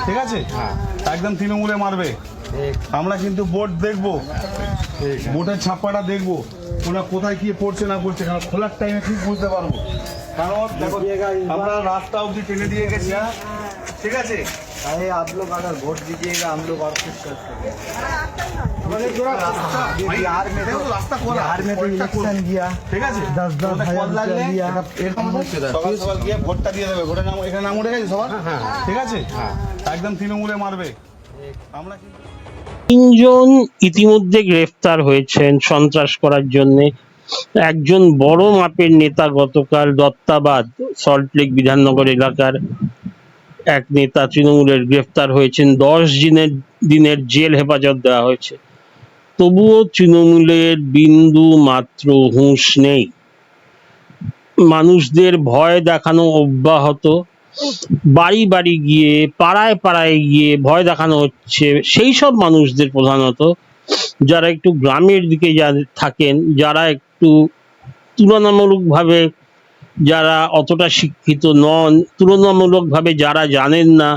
ঠিক আছে, একদম তৃণমূলে মারবে। আমরা কিন্তু ভোট দেখবো, ভোটের ছাপ্পাটা দেখবো, ওরা কোথায় কি পড়ছে না পড়ছে, কারণ খোলার টাইমে ঠিক বুঝতে পারবো। কারণ দেখো আমরা রাস্তা অব্দি টেনে দিয়ে গেছি, ঠিক আছে। अरे आप लोग अगर वोट दीजिएगा हम लोग और कुछ कर सकते हैं। बिहार में तो इलेक्शन किया, ঠিক আছে, 10,000 रुपया दिया। সকাল সকাল গিয়ে ভোটটা দিয়ে দেবে। ভোটের নাম এখানে নাম উঠে গেছে সবার, ঠিক আছে, একদম তৃণমূলে মারবে। আমরা কিন্তু তিনজন ইতিমধ্যে গ্রেফতার হয়েছেন সন্ত্রাস করার জন্য। একজন বড় মাপের নেতা গতকাল দত্তাবাদ সল্টলেক বিধাননগর এলাকার এক নেতা তৃণমূলের গ্রেফতার হয়েছেন। 10 দিনের জেল হেফাজত দেওয়া হয়েছে। তবুও তৃণমূলের বিন্দু মাত্র হুঁশ নেই। মানুষদের ভয় দেখানো অব্যাহত। বাড়ি বাড়ি গিয়ে পাড়ায় পাড়ায় গিয়ে ভয় দেখানো হচ্ছে সেই সব মানুষদের, প্রধানত যারা একটু গ্রামের দিকে থাকেন, যারা একটু তুলনামূলকভাবে, যারা অতটা শিক্ষিত নন, তুলনামূলকভাবে যারা জানেন না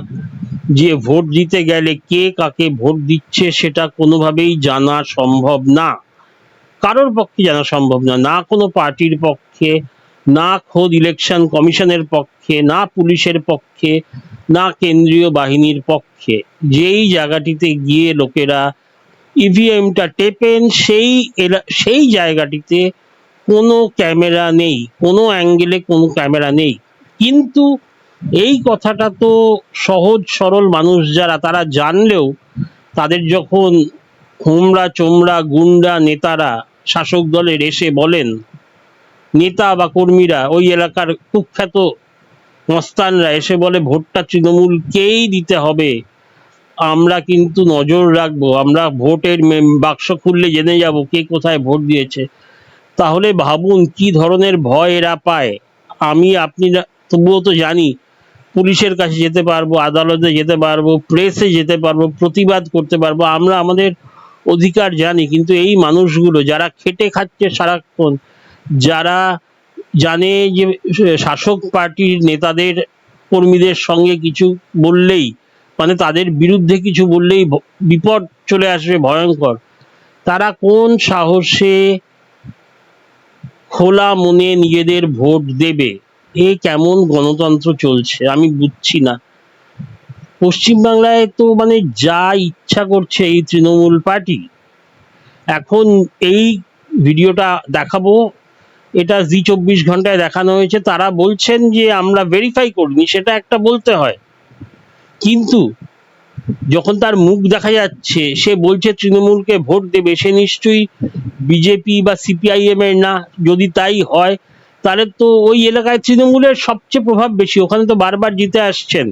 যে ভোট দিতে গেলে কে কাকে ভোট দিচ্ছে সেটা কোনোভাবেই জানা সম্ভব না, কারোর পক্ষে জানা সম্ভব না, না কোনো পার্টির পক্ষে, না খোদ ইলেকশন কমিশনের পক্ষে, না পুলিশের পক্ষে, না কেন্দ্রীয় বাহিনীর পক্ষে। যেই জায়গাটিতে গিয়ে লোকেরা ইভিএমটা টেপেন সেই জায়গাটিতে কোনো ক্যামেরা নেই, কোনো অ্যাঙ্গেলে কোনো ক্যামেরা নেই। কিন্তু এই কথাটা তো সহজ সরল মানুষ যারা, তারা জানলেও তাদের যখন হোমরা চোমরা গুন্ডা নেতারা শাসক দলের এসে বলেন, নেতা বা কর্মীরা, ওই এলাকার কুখ্যাত মস্তানরা এসে বলে ভোটটা তৃণমূলকেই দিতে হবে, আমরা কিন্তু নজর রাখবো, আমরা ভোটের বাক্স খুললে জেনে যাব কে কোথায় ভোট দিয়েছে, তাহলে ভাবুন কি ধরনের ভয় এরা পায়। আপনি তবুও তো জানি পুলিশের কাছে যেতে পারবো, আদালতে যেতে পারবো, প্রেসে যেতে পারবো, প্রতিবাদ করতে পারবো, আমরা আমাদের অধিকার জানি। কিন্তু এই মানুষগুলো যারা খেটে খাচ্ছে সারাক্ষণ, যারা জানে যে শাসক পার্টির নেতাদের কর্মীদের সঙ্গে কিছু বললেই, মানে তাদের বিরুদ্ধে কিছু বললেই বিপদ চলে আসবে ভয়ঙ্কর, তারা কোন সাহসে খোলা মনে নিজেদের ভোট দেবে? এ কেমন গণতন্ত্র চলছে আমি বুঝছি না। পশ্চিমবাংলায় তো মানে যা ইচ্ছা করছে এই তৃণমূল পার্টি। এখন এই ভিডিওটা দেখাবো, এটা জি24 ঘন্টায় দেখানো হয়েছে। তারা বলছেন যে আমরা ভেরিফাই করিনি, সেটা একটা বলতে হয়, কিন্তু যখন তার মুখ দেখা যাচ্ছে, সে বলছে তৃণমূলকে ভোট দেবে, সে নিশ্চয়ই বিজেপি বা সিপিআইএম এর না। যদি তাই হয় তাহলে তো ওই এলাকায় তৃণমূলের সবচেয়ে প্রভাব বেশি, ওখানে তো বারবার জিতে আসছেন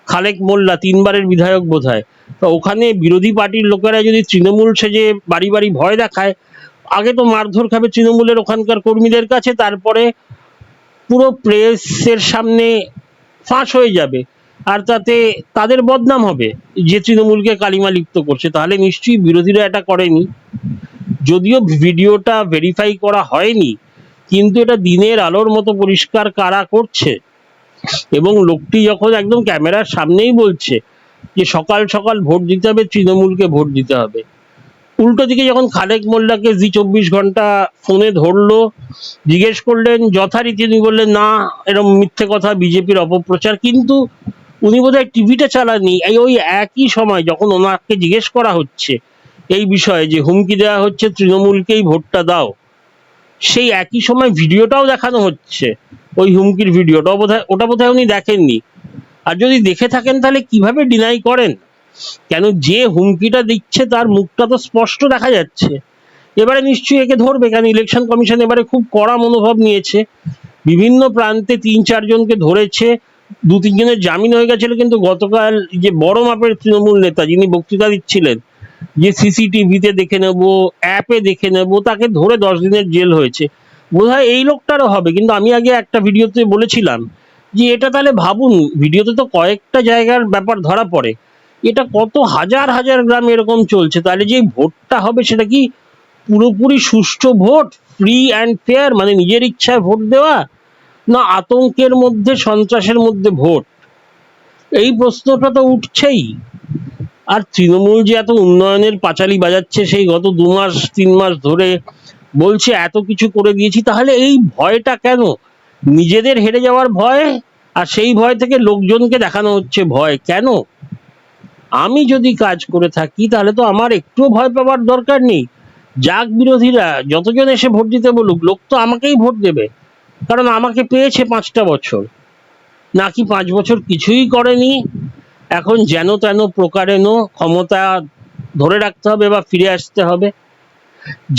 খালেক মোল্লা, 3বারের বিধায়ক বোধহয়। তো ওখানে বিরোধী পার্টির লোকেরা যদি তৃণমূল সেজে বাড়ি বাড়ি ভয় দেখায়, আগে তো মারধর খাবে তৃণমূলের ওখানকার কর্মীদের কাছে, তারপরে পুরো প্রেসের সামনে ফাঁস হয়ে যাবে, আর তাতে তাদের বদনাম হবে যে তৃণমূলকে কালিমা লিপ্ত করছে। তাহলে নিশ্চয়ই বিরোধীরা এটা করেনি। যদিও ভিডিওটা ভেরিফাই করা হয়নি, কিন্তু এটা দিনের আলোর মতো পরিষ্কার কারা করছে। এবং লোকটি যখন একদম ক্যামেরার সামনেই বলছে যে সকাল সকাল ভোট দিতে হবে, তৃণমূলকে ভোট দিতে হবে, উল্টো দিকে যখন খালেক মোল্লাকে জি24 ঘন্টা ফোনে ধরলো, জিজ্ঞেস করলেন, যথারীতি উনি বললেন না এরকম মিথ্যে কথা, বিজেপির অপপ্রচার। কিন্তু উনি বোধহয় টিভিটা চালাননি। ওই একই সময় যখন ওনাকে জিজ্ঞেস করা হচ্ছে এই বিষয়ে, যে হুমকি দেওয়া হচ্ছে তৃণমূলকেই ভোটটা দাও, সেই একই সময় ভিডিওটাও দেখানো হচ্ছে, ওই হুমকির ভিডিওটাও ওটা বোধহয় উনি দেখেননি। আর যদি দেখে থাকেন তাহলে কিভাবে ডিনাই করেন? কেন যে হুমকিটা দিচ্ছে তার মুখটা তো স্পষ্ট দেখা যাচ্ছে। এবারে নিশ্চয়ই একে ধরবে, কেন ইলেকশন কমিশন এবারে খুব কড়া মনোভাব নিয়েছে, বিভিন্ন প্রান্তে 3-4 জনকে ধরেছে, 2-3 জনের জামিন হয়ে গেছিল। কিন্তু গতকাল যে বড় মাপের তৃণমূল নেতা যিনি বক্তৃতা দিচ্ছিলেন, যে সিসিটিভিতে দেখে নেব, অ্যাপে দেখে নেব, তাকে ধরে 10 দিনের জেল হয়েছে। বোধহয় এই লোকটারও হবে। কিন্তু আমি আগে একটা ভিডিওতে বলেছিলাম যে এটা তাহলে ভাবুন, ভিডিওতে তো কয়েকটা জায়গার ব্যাপার ধরা পড়ে, এটা কত হাজার হাজার গ্রাম এরকম চলছে। তাহলে যে ভোটটা হবে সেটা কি পুরোপুরি সুষ্ঠু ভোট, ফ্রি অ্যান্ড ফেয়ার, মানে নিজের ইচ্ছায় ভোট দেওয়া, না আতঙ্কের মধ্যে, সন্ত্রাসের মধ্যে ভোট? এই প্রশ্নটা তো উঠছেই। আর তৃণমূল যে এত উন্নয়নের পাঁচালি বাজাচ্ছে সেই গত 2 মাস 3 মাস ধরে, বলছে এত কিছু করে দিয়েছি, তাহলে এই ভয়টা কেন? নিজেদের হেরে যাওয়ার ভয়, আর সেই ভয় থেকে লোকজনকে দেখানো হচ্ছে ভয় কেন? আমি যদি কাজ করে থাকি তাহলে তো আমার একটুও ভয় পাওয়ার দরকার নেই। যাক বিরোধীরা যতজন এসে ভোট দিতে বলুক, লোক তো আমাকেই ভোট দেবে, কারণ আমাকে পেয়েছে 5টা বছর, নাকি 5 বছর কিছুই করেনি। এখন যেন তেন প্রকারেণ ক্ষমতা ধরে রাখতে হবে বা ফিরে আসতে হবে।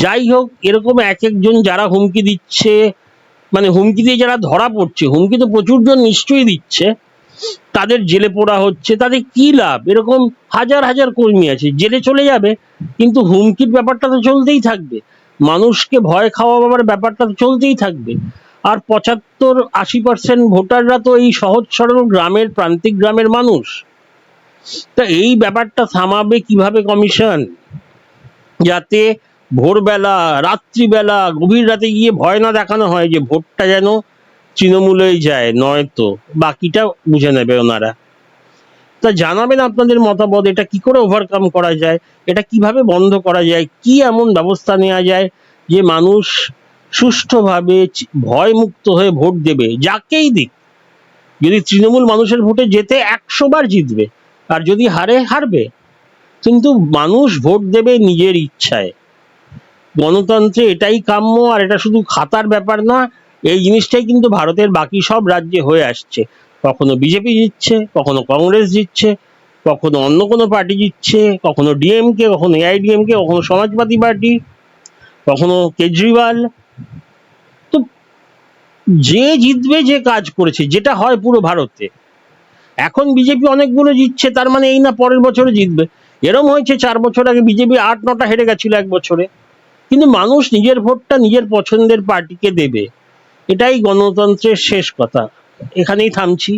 যাই হোক, এরকম এক একজন যারা হুমকি দিচ্ছে, মানে হুমকি দিয়ে যারা ধরা পড়ছে, হুমকি তো প্রচুর জন নিশ্চয়ই দিচ্ছে, তাদের জেলে পোড়া হচ্ছে, তাদের কি লাভ? এরকম হাজার হাজার কর্মী আছে, জেলে চলে যাবে, কিন্তু হুমকির ব্যাপারটা তো চলতেই থাকবে, মানুষকে ভয় খাওয়াবার ব্যাপারটা তো চলতেই থাকবে। আর 75-80% ভোটাররা তো এই সহজ সরল গ্রামের, প্রান্তিক গ্রামের মানুষ। তা এই ব্যাপারটা থামাবে কিভাবে কমিশন? যাতে ভোরবেলা, রাত্রিবেলা, গভীর রাতে গিয়ে ভয় না দেখানো হয় যে ভোটটা যেন তৃণমূলেই যায়, নয়তো বাকিটা বুঝে নেবে ওনারা। তা জানাবেন আপনাদের মতামত, এটা কি করে ওভারকাম করা যায়, এটা কিভাবে বন্ধ করা যায়, কি এমন ব্যবস্থা নেওয়া যায় যে মানুষ সুষ্ঠুভাবে ভয় মুক্ত হয়ে ভোট দেবে, যাকেই দিক। যদি তৃণমূল মানুষের ভোটে জেতে 100 বার জিতবে, আর যদি হারে হারবে, কিন্তু মানুষ ভোট দেবে নিজের ইচ্ছায়। গণতন্ত্রে এটাই কাম্য, আর এটা শুধু খাতার ব্যাপার না, এই জিনিসটাই কিন্তু ভারতের বাকি সব রাজ্যে হয়ে আসছে। কখনো বিজেপি জিতছে, কখনো কংগ্রেস জিতছে, কখনো অন্য কোনো পার্টি জিতছে, কখনো ডিএমকে, কখনো এআইডিএমকে, কখনো সমাজবাদী পার্টি, কখনো কেজরিওয়াল। তো যে জিতবে, যে কাজ করেছে, যেটা হয় পুরো ভারতে। এখন বিজেপি অনেকগুলো জিতছে, তার মানে এই না পরের বছরে জিতবে। এরম হয়েছে 4 বছর আগে বিজেপি 8-9টা হেরে গেছিল এক বছরে, কিন্তু মানুষ নিজের ভোটটা নিজের পছন্দের পার্টিকে দেবে। এটাই গণতন্ত্রের শেষ কথা। এখানেই থামছি।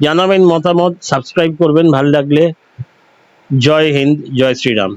জানাবেন মতামত, সাবস্ক্রাইব করবেন ভালো লাগলে। জয় হিন্দ, জয় শ্রীরাম।